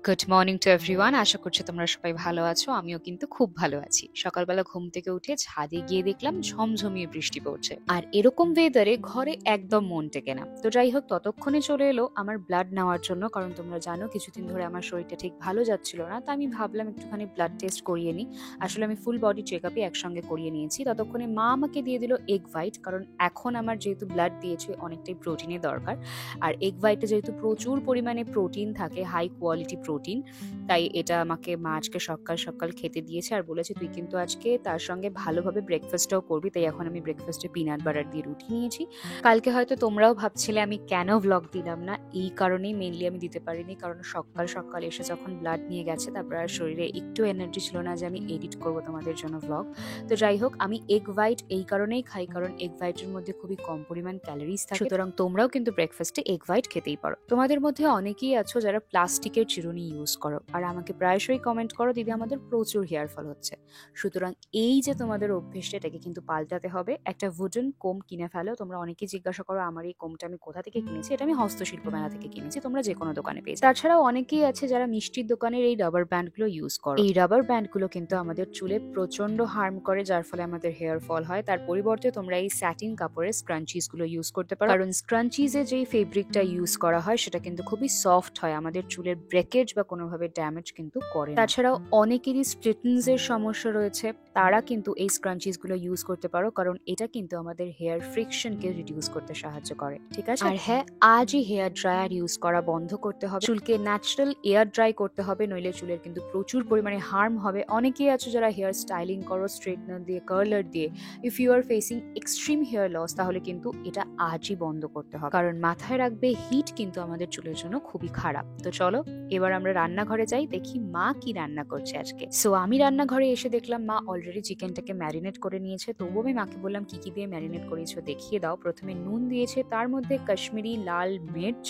Good morning to everyone. আশা করছি তোমরা সবাই ভালো আছো। আমিও কিন্তু খুব ভালো আছি। সকালবেলা ঘুম থেকে উঠে ছাদে গিয়ে দেখলাম ঝমঝমিয়ে বৃষ্টি পড়ছে, আর এরকম ওয়েদারে ঘরে একদম মন টেকে না। তো যাই হোক, ততক্ষণে চলে এলো আমার ব্লাড নেওয়ার জন্য, কারণ তোমরা জানো কিছুদিন ধরে আমার শরীরটা ঠিক ভালো যাচ্ছিল না। তো আমি ভাবলাম একটুখানি ব্লাড টেস্ট করিয়ে নিই। আসলে আমি ফুল বডি চেক আপই একসঙ্গে করিয়ে নিয়েছি। ততক্ষণে মা আমাকে দিয়ে দিল এগ হোয়াইট, কারণ এখন আমার যেহেতু ব্লাড দিয়েছে অনেকটাই প্রোটিনের দরকার। আর এগ হোয়াইটে যেহেতু প্রচুর পরিমাণে প্রোটিন থাকে, হাই কোয়ালিটি প্রোটিন, তাই এটা আমাকে মা আজকে সকাল সকাল খেতে দিয়েছে আর বলেছে তুই কিন্তু আজকে তার সঙ্গে ভালোভাবে ব্রেকফাস্টটাও করবি। তাই এখন আমি ব্রেকফাস্টে পিনাট বাটার দিয়ে রুটি নিয়েছি। কালকে হয়তো তোমরাও ভাবছিলে আমি কেন ভ্লগ দিলাম না, এই কারণেই মেনলি আমি দিতে পারিনি, কারণ সকাল সকাল এসে যখন ব্লাড নিয়ে গেছে তারপর আর শরীরে একটু এনার্জি ছিল না যে আমি এডিট করবো তোমাদের জন্য ভ্লগ। তো যাই হোক, আমি এগ হোয়াইট এই কারণেই খাই কারণ এগ হোয়াইটের মধ্যে খুবই কম পরিমাণ ক্যালোরিজ থাকে। সুতরাং তোমরাও কিন্তু ব্রেকফাস্টে এগ হোয়াইট খেতেই পারো। তোমাদের মধ্যে অনেকেই আছো যারা প্লাস্টিকের চিরুনি ইউজ করো, আর আমাকে প্রায়শই কমেন্ট করো দিদি আমাদের প্রচুর হেয়ার ফল হচ্ছে। সুতরাং এই যে তোমাদের অভ্যেসটা, এটাকে কিন্তু পাল্টাতে হবে। একটা উডেন কোম কিনে ফেলো। তোমরা অনেকেই জিজ্ঞাসা করো আমার এই কোমটা আমি কোথা থেকে কিনেছি। এটা আমি হস্তশিল্প মেলা থেকে কিনেছি, তোমরা যে কোনো দোকানে পেয়ে যাবে। তাছাড়াও অনেকেই আছে যারা মিষ্টির দোকানের এই রাবার ব্যান্ডগুলো ইউজ করো। এই রাবার ব্যান্ডগুলো কিন্তু আমাদের চুলে প্রচন্ড হার্ম করে, যার ফলে আমাদের হেয়ার ফল হয়। তার পরিবর্তে তোমরা এই স্যাটিন কাপড়ের স্ক্রাঞ্চিজ গুলো ইউজ করতে পারো, কারণ স্ক্রাঞ্চিজে যেই ফেব্রিকটা ইউজ করা হয় সেটা কিন্তু খুবই সফট হয়, আমাদের চুলের ব্রেকেজ বা কোনোভাবে ড্যামেজ কিন্তু করে না। তাছাড়াও অনেকেরই স্প্লিটেন্স এর সমস্যা রয়েছে, তারা কিন্তু এই স্ক্রাঞ্চিজ গুলো ইউজ করতে পারো, কারণ এটা কিন্তু আমাদের হেয়ার ফ্রিকশনকে রিডিউস করতে সাহায্য করে। ঠিক আছে, আর হ্যাঁ, আজই হেয়ার ড্রায়ার ইউজ করা বন্ধ করতে হবে। চুলকে ন্যাচারাল এয়ার ড্রাই করতে হবে, নইলে চুলের কিন্তু প্রচুর পরিমাণে হার্ম হবে। অনেকেই আছে যারা হেয়ার স্টাইলিং করো স্ট্রেটনার দিয়ে, কার্লার দিয়ে। If you are facing extreme hair loss, তাহলে কিন্তু এটা আজই বন্ধ করতে হবে, কারণ মাথায় রাখবে হিট কিন্তু আমাদের চুলের জন্য খুবই খারাপ। তো চলো এবার আমরা রান্নাঘরে যাই, দেখি মা কি রান্না করছে আজকে। সো আমি রান্নাঘরে এসে দেখলাম মা অলরেডি চিকেনটাকে ম্যারিনেট করে নিয়েছে। তবুও আমি মাকে বললাম কি কি দিয়ে ম্যারিনেট করেছো দেখিয়ে দাও। প্রথমে নুন দিয়েছে, তার মধ্যে কাশ্মীরি লাল মির্চ,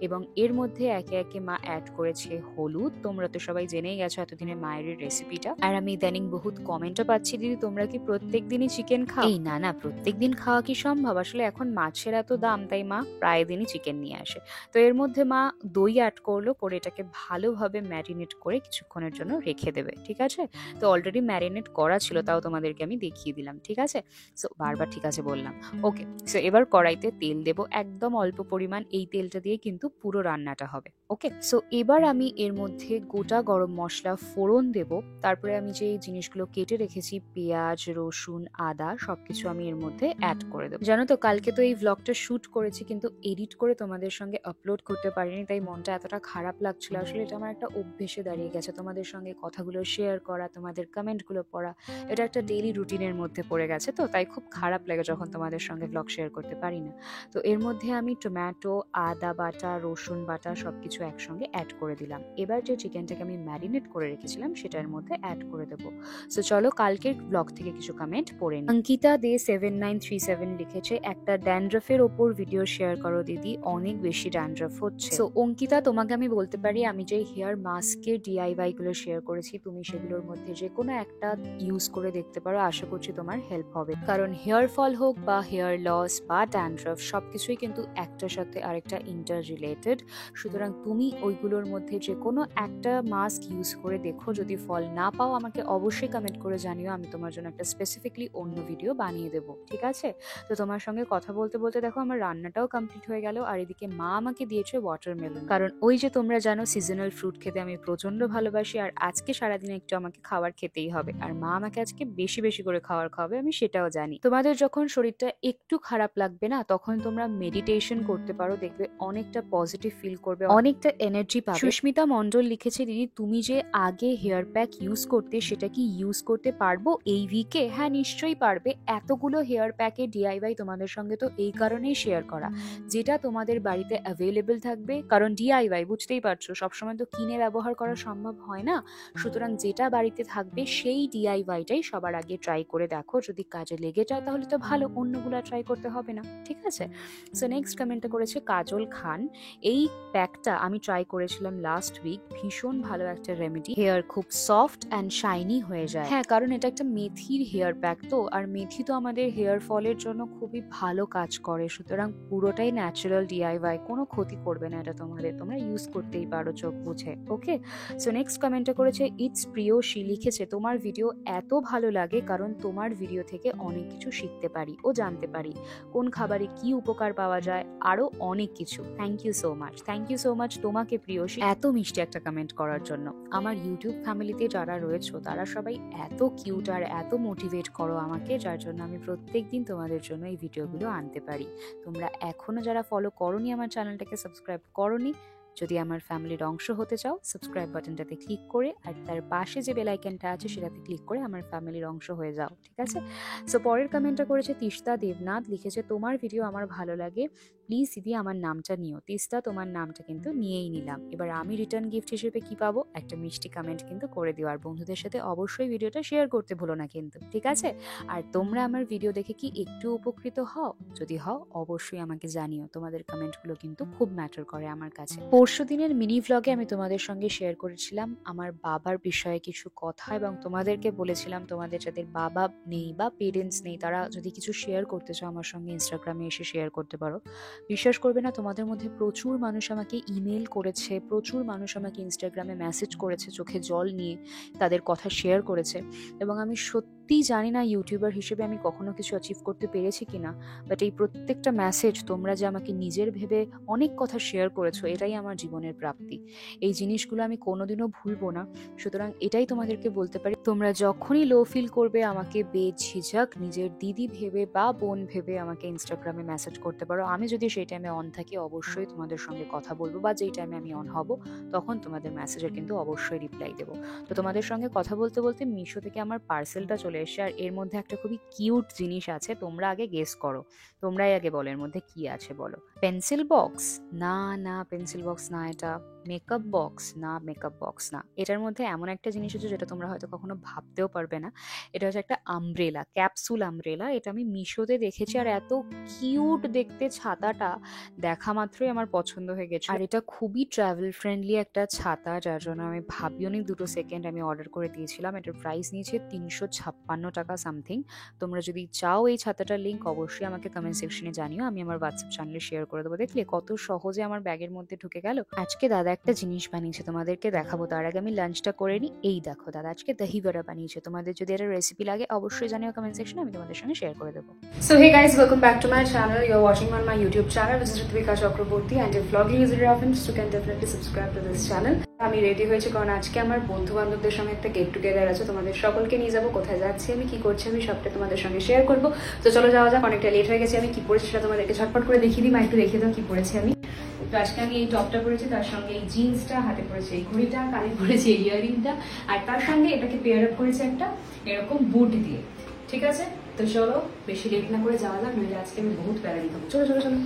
এবং এর মধ্যে একে একে মা অ্যাড করেছে হলুদ। তোমরা তো সবাই জেনেই গেছো এতদিনে মায়ের রেসিপিটা। আর আমি ইদানিং বহুত কমেন্টও পাচ্ছি, দিদি তোমরা কি প্রত্যেক দিনই চিকেন খাও? এই না না, প্রত্যেক দিন খাওয়া কি সম্ভব? আসলে এখন মাছের এত দাম, তাই মা প্রায় দিনই চিকেন নিয়ে আসে। তো এর মধ্যে মা দই অ্যাড করলো, করে এটাকে ভালোভাবে ম্যারিনেট করে কিছুক্ষণের জন্য রেখে দেবে। ঠিক আছে, তো অলরেডি ম্যারিনেট করা ছিল, তাও তোমাদেরকে আমি দেখিয়ে দিলাম। ঠিক আছে, সো বারবার ঠিক আছে বললাম। ওকে, সো এবার কড়াইতে তেল দেবো একদম অল্প পরিমাণ। এই তেলটা দিয়ে কিন্তু পুরো রান্নাটা হবে। ওকে, সো এবার আমি এর মধ্যে গোটা গরম মশলা ফোড়ন দেব। তারপরে আমি যে জিনিসগুলো কেটে রেখেছি, পেঁয়াজ, রসুন, আদা, সবকিছু আমি এর মধ্যে অ্যাড করে দেবো। জানো তো, কালকে তো এই ভ্লগটা শুট করেছি কিন্তু এডিট করে তোমাদের সঙ্গে আপলোড করতে পারিনি, তাই মনটা এতটা খারাপ লাগছিল। আসলে এটা আমার একটা অভ্যেসে দাঁড়িয়ে গেছে, তোমাদের সঙ্গে কথাগুলো শেয়ার করা, তোমাদের কমেন্টগুলো পড়া, এটা একটা ডেইলি রুটিনের মধ্যে পড়ে গেছে। তো তাই খুব খারাপ লাগে যখন তোমাদের সঙ্গে ভ্লগ শেয়ার করতে পারি না। তো এর মধ্যে আমি টমেটো, আদা বাটা, রসুন বাটা সবকিছু একসঙ্গে অ্যাড করে দিলাম। এবার যে চিকেনটাকে আমি ম্যারিনেট করে রেখেছিলাম সেটার মধ্যে অ্যাড করে দেবো। সো চলো কালকের ব্লগ থেকে কিছু কমেন্ট পড়ে নিই। অঙ্কিতা দে 7937 লিখেছে, একটা ড্যান্ড্রফের ওপর ভিডিও শেয়ার করো দিদি, অনেক বেশি ড্যান্ড্রফ হচ্ছে। সো অঙ্কিতা, তোমাকে আমি বলতে পারি আমি যে হেয়ার মাস্কের ডিআইওয়াই গুলো শেয়ার করেছি, তুমি সেগুলোর মধ্যে যে কোনো একটা ইউজ করে দেখতে পারো। আশা করছি তোমার হেল্প হবে, কারণ হেয়ার ফল হোক বা হেয়ার লস বা ড্যান্ড্রফ সবকিছুই কিন্তু একটার সাথে আরেকটা ইন্টার রিলেটেড। সুতরাং তুমি ওইগুলোর মধ্যে যে কোনো একটা মাস্ক ইউজ করে দেখো, যদি ফল না পাও আমাকে অবশ্যই কমেন্ট করে জানিও, আমি তোমার জন্য একটা স্পেসিফিকলি অন্য ভিডিও বানিয়ে দেবো। ঠিক আছে, তো তোমার সঙ্গে কথা বলতে বলতে দেখো আমার রান্নাটাও কমপ্লিট হয়ে গেল। আর এদিকে মা আমাকে দিয়েছে ওয়াটারমেলন, কারণ ওই যে তোমরা জানো সিজনাল ফ্রুট খেতে আমি প্রচন্ড ভালোবাসি, আর আজকে সারাদিনে একটু আমাকে খাবার খেতেই হবে। আর মা আমাকে আজকে বেশি বেশি করে খাবার খাওয়াবে, আমি সেটাও জানি। তোমাদের যখন শরীরটা একটু খারাপ লাগবে না, তখন তোমরা মেডিটেশন করতে পারো, দেখবে অনেকটা পজিটিভ ফিল করবে, অনেকটা এনার্জি পাবে। সুস্মিতা মন্ডল লিখেছে, দিদি তুমি যে আগে হেয়ার প্যাক ইউজ করতে, সেটা কি ইউজ করতে পারবো এই উইকে? হ্যাঁ নিশ্চয়ই পারবে। এতগুলো হেয়ার প্যাকের ডিআইওয়াই তোমাদের সঙ্গে তো এই কারণেই শেয়ার করা, যেটা তোমাদের বাড়িতে অ্যাভেলেবল থাকবে। কারণ ডিআইওয়াই বুঝতেই পারছো, সবসময় তো কিনে ব্যবহার করা সম্ভব হয় না। সুতরাং যেটা বাড়িতে থাকবে সেই ডিআইওয়াইটাই সবার আগে ট্রাই করে দেখো, যদি কাজে লেগে যায় তাহলে তো ভালো, অন্যগুলো ট্রাই করতে হবে না। ঠিক আছে, সো নেক্সট কমেন্টটা করেছে কাজল খান। এই প্যাকটা আমি ট্রাই করেছিলাম লাস্ট উইক, ভীষণ ভালো একটা রেমেডি, হেয়ার খুব সফট অ্যান্ড শাইনি হয়ে যায়। হ্যাঁ, কারণ এটা একটা মেথির হেয়ার প্যাক, তো আর মেথি তো আমাদের হেয়ার ফলের জন্য খুবই ভালো কাজ করে। সুতরাং পুরোটাই ন্যাচারাল ডিআইওয়াই, কোনো ক্ষতি করবে না এটা তোমাদের, তোমরা ইউজ করতেই পারো চোখ বুঝে। ওকে, সো নেক্সট কমেন্টে করেছে ইটস প্রিয়সী, লিখেছে তোমার ভিডিও এত ভালো লাগে কারণ তোমার ভিডিও থেকে অনেক কিছু শিখতে পারি ও জানতে পারি, কোন খাবারে কি উপকার পাওয়া যায়, আরো অনেক কিছু। Thank you so much, thank you so much তোমাকে প্রিয়সী এত মিষ্টি একটা কমেন্ট করার জন্য। আমার ইউটিউব ফ্যামিলিতে যারা রয়েছে তারা সবাই এত কিউট আর এত মোটিভেট করো আমাকে, যার জন্য আমি প্রত্যেকদিন তোমাদের জন্য এই ভিডিওগুলো আনতে পারি। তোমরা এখনো যারা ফলো করোনি আমার চ্যানেলটাকে, সাবস্ক্রাইব করোনি, যদি আমার ফ্যামিলির অংশ হতে চাও সাবস্ক্রাইব বাটনটাতে ক্লিক করে আর তার পাশে যে বেল আইকনটা আছে সেটাতে ক্লিক করে আমার ফ্যামিলির অংশ হয়ে যাও, ঠিক আছে? সো পরের কমেন্টটা করেছে তিস্তা দেবনাথ, লিখেছে তোমার ভিডিও আমার ভালো লাগে, প্লিজ দিদি আমার নামটা নিও। তিস্তা, তোমার নামটা কিন্তু নিয়েই নিলাম। এবার আমি রিটার্ন গিফট হিসেবে কি পাবো? একটা মিষ্টি কমেন্ট কিন্তু করে দিও, আর বন্ধুদের সাথে অবশ্যই ভিডিওটা শেয়ার করতে ভুলো না কিন্তু, ঠিক আছে? আর তোমরা আমার ভিডিও দেখে কি একটু উপকৃত হও? যদি হও অবশ্যই আমাকে জানিও, তোমাদের কমেন্টগুলো কিন্তু খুব ম্যাটার করে আমার কাছে। পরশু দিনের মিনি ভ্লগে আমি তোমাদের সঙ্গে শেয়ার করেছিলাম আমার বাবার বিষয়ে কিছু কথা, এবং তোমাদেরকে বলেছিলাম তোমাদের যাদের বাবা নেই বা পেরেন্টস নেই তারা যদি কিছু শেয়ার করতে চাও আমার সঙ্গে ইনস্টাগ্রামে এসে শেয়ার করতে পারো। বিশ্বাস করবে না, তোমাদের মধ্যে প্রচুর মানুষ আমাকে ইমেল করেছে, প্রচুর মানুষ আমাকে ইনস্টাগ্রামে মেসেজ করেছে চোখে জল নিয়ে, তাদের কথা শেয়ার করেছে। এবং আমি সত্যিই জানি না ইউটিউবার হিসেবে আমি কখনো কিছু অ্যাচিভ করতে পেরেছি কিনা, বাট এই প্রত্যেকটা মেসেজ, তোমরা যে আমাকে নিজের ভেবে অনেক কথা শেয়ার করেছো, এটাই আমার জীবনের প্রাপ্তি। এই জিনিসগুলো আমি কোনোদিনও ভুলবো না। সুতরাং এটাই তোমাদেরকে বলতে পারি, তোমরা যখনই লো ফিল করবে আমাকে বেঝিঝক নিজের দিদি ভেবে বা বোন ভেবে আমাকে ইনস্টাগ্রামে মেসেজ করতে পারো। আমি যদি সেই টাইমে অন থাকি অবশ্যই তোমাদের সঙ্গে কথা বলবো, বা যেই টাইমে আমি অন হব তখন তোমাদের মেসেজের কিন্তু অবশ্যই রিপ্লাই দেবো। তো তোমাদের সঙ্গে কথা বলতে বলতে মিশো থেকে আমার পার্সেলটা চলে এসেছে, আর এর মধ্যে একটা খুবই কিউট জিনিস আছে। তোমরা আগে গেস করো, তোমরাই আগে বলো এর মধ্যে কি আছে বলো। Pencil box? না না, পেন্সিল বক্স না। এটা মেকআপ বক্স? না, মেকআপ বক্স না। এটার মধ্যে এমন একটা জিনিস আছে যেটা তোমরা হয়তো কখনো ভাবতেও পারবে না। এটা হচ্ছে একটা আমব্রেলা, ক্যাপসুল আমব্রেলা। এটা আমি মিশোতে দেখেছি, আর এত কিউট দেখতে ছাতাটা, দেখা মাত্রই আমার পছন্দ হয়ে গেছে। আর এটা খুবই ট্রাভেল ফ্রেন্ডলি একটা ছাতা, যার জন্য আমি ভাবিও নি 2 সেকেন্ড আমি অর্ডার করে দিয়েছিলাম। এটার প্রাইস নিয়েছে 356 টাকা সামথিং। তোমরা যদি চাও এই ছাতাটার লিঙ্ক অবশ্যই আমাকে কমেন্ট সেকশনে জানিও, আমি আমার হোয়াটসঅ্যাপ চ্যানেলে শেয়ার করে দেবো। দেখলে কত সহজে আমার ব্যাগের মধ্যে ঢুকে গেল। আজকে দাদা একটা জিনিস বানিয়েছে, তোমাদেরকে দেখাবো। তার আগে আমি লাঞ্চটা করে নিই। এই দেখো, দাদা আজকে দহি বড়া বানিয়েছে। তোমাদের যদি একটা রেসিপি লাগে অবশ্যই জানিও কমেন্ট সেকশনে, আমি তোমাদের সঙ্গে শেয়ার করে দেবো। So hey guys, welcome back to my channel. You're watching on my YouTube channel. This is Ritvika Chakraborty, and if vlogging is your offense, you can definitely subscribe to this channel. আমি ready হয়েছি কারণ আজকে আমার বন্ধু বান্ধবদের সঙ্গে একটা get together আছে। তোমাদের সকলকে নিয়ে যাবো, কোথায় যাচ্ছি আমি, কি করছি আমি, সবটা তোমাদের সঙ্গে শেয়ার করবো। তো চলো যাওয়া যাক, অনেকটা লেট হয়ে গেছে। আমি কি পরেছি সেটা তোমাদেরকে ঝটপট করে দেখিয়ে দিই। একটু দেখিয়ে দাও কি পরেছি আমি। তো আজকে আমি এই টপটা পরেছি, তার সঙ্গে এই জিন্সটা, হাতে পরেছি এই ঘড়িটা, কানে পরেছি এই ইয়ারিংটা, আর তার সঙ্গে এটাকে পেয়ার আপ করেছি একটা এরকম বুট দিয়ে। ঠিক আছে, তো চলো বেশি লেট না করে যাওয়া যাক, নইলে আজকে আমি বহুত প্যারা দিতে হবে। চলো চলো চলো।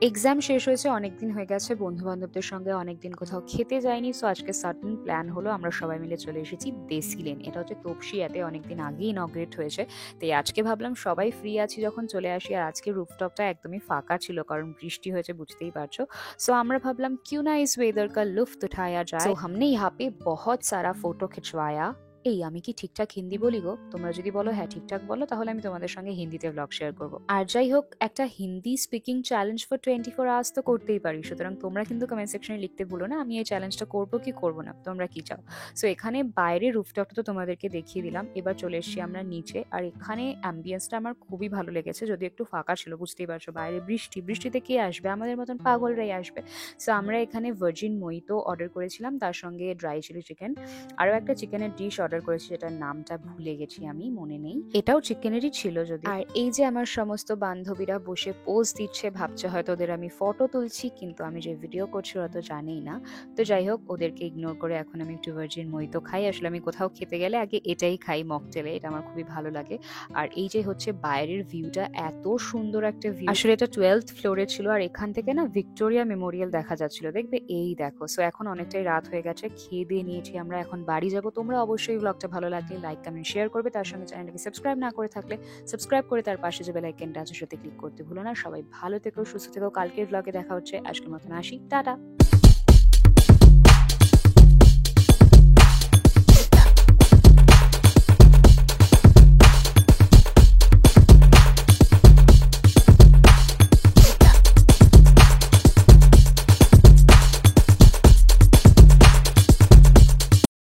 এক্সাম শেষ হয়েছে, অনেকদিন হয়ে গেছে বন্ধু বান্ধবদের সঙ্গে অনেকদিন কোথাও খেতে যাইনি। সো আজকে সাডেন প্ল্যান হলো, আমরা সবাই মিলে চলে এসেছি দেশি লেন। এটা হচ্ছে তপসিয়াতে, অনেকদিন আগেই ইনগ্রেট হয়েছে। তাই আজকে ভাবলাম সবাই ফ্রি আছি যখন চলে আসি। আর আজকে রুফটপটা একদমই ফাঁকা ছিল কারণ বৃষ্টি হয়েছে, বুঝতেই পারছো। সো আমরা ভাবলাম क्यों ना इस वेदर का लुत्फ उठाया जाए। तो हमने यहाँ पे बहुत सारा फोटो खिंचवाया। এই আমি কি ঠিকঠাক হিন্দি বলি গো? তোমরা যদি বলো হ্যাঁ ঠিকঠাক বলো, তাহলে আমি তোমাদের সঙ্গে হিন্দিতে ব্লগ শেয়ার করবো। আর যাই হোক, একটা Hindi speaking challenge for 24 hours তো করতেই পারি। সুতরাং তোমরা কিন্তু কমেন্ট সেকশনে লিখতে ভুলো না আমি এই চ্যালেঞ্জটা করবো কি করবো না, তোমরা কি চাও। সো এখানে বাইরে রুফটপটা তো তোমাদেরকে দেখিয়ে দিলাম, এবার চলে এসেছি আমরা নিচে। আর এখানে অ্যাম্বিয়েন্সটা আমার খুবই ভালো লেগেছে, যদি একটু ফাঁকা ছিল, বুঝতেই পারছো বাইরে বৃষ্টি, বৃষ্টিতে কে আসবে, আমাদের মতন পাগলরাই আসবে। সো আমরা এখানে ভার্জিন মোহিতো অর্ডার করেছিলাম, তার সঙ্গে ড্রাই চিলি চিকেন, আরও একটা চিকেনের ডিশ অর্ডার করেছি যেটার নামটা ভুলে গেছি আমি, মনে নেই, এটাও চিকেনেরই ছিল যদি। আর এই যে আমার সমস্ত বান্ধবীরা বসে পোজ দিচ্ছে, ভাবছে হয়তো ওদের আমি ফটো তুলছি, কিন্তু আমি যে ভিডিও করছি ওরা তো জানেই না। তো যাই হোক, ওদেরকে ইগনোর করে এখন আমি একটু ভার্জিন মোহিতো খাই। আসলে আমি কোথাও খেতে গেলে আগে এটাই খাই, মকটেলে, এটা আমার খুবই ভালো লাগে। আর এই যে হচ্ছে বাইরের ভিউটা, এত সুন্দর একটা ভিউ। আসলে এটা 12th ফ্লোরে ছিল, আর এখান থেকে না ভিক্টোরিয়া মেমোরিয়াল দেখা যাচ্ছিল, দেখবে এই দেখো। সো এখন অনেকটাই রাত হয়ে গেছে, খেয়ে দিয়ে নিয়েছি, আমরা এখন বাড়ি যাবো। তোমরা অবশ্যই ব্লগটা ভালো লাগলে লাইক কমেন্ট শেয়ার করবে, তার সঙ্গে চ্যানেলটাকে সাবস্ক্রাইব না করে থাকলে সাবস্ক্রাইব করে তার পাশে যে বেল আইকনটা আছে সেটাতে ক্লিক করতে ভুলো না। সবাই ভালো থেকো, সুস্থ থেকো। কালকের ব্লগে দেখা হচ্ছে। আজকের মতন আসি, টাটা।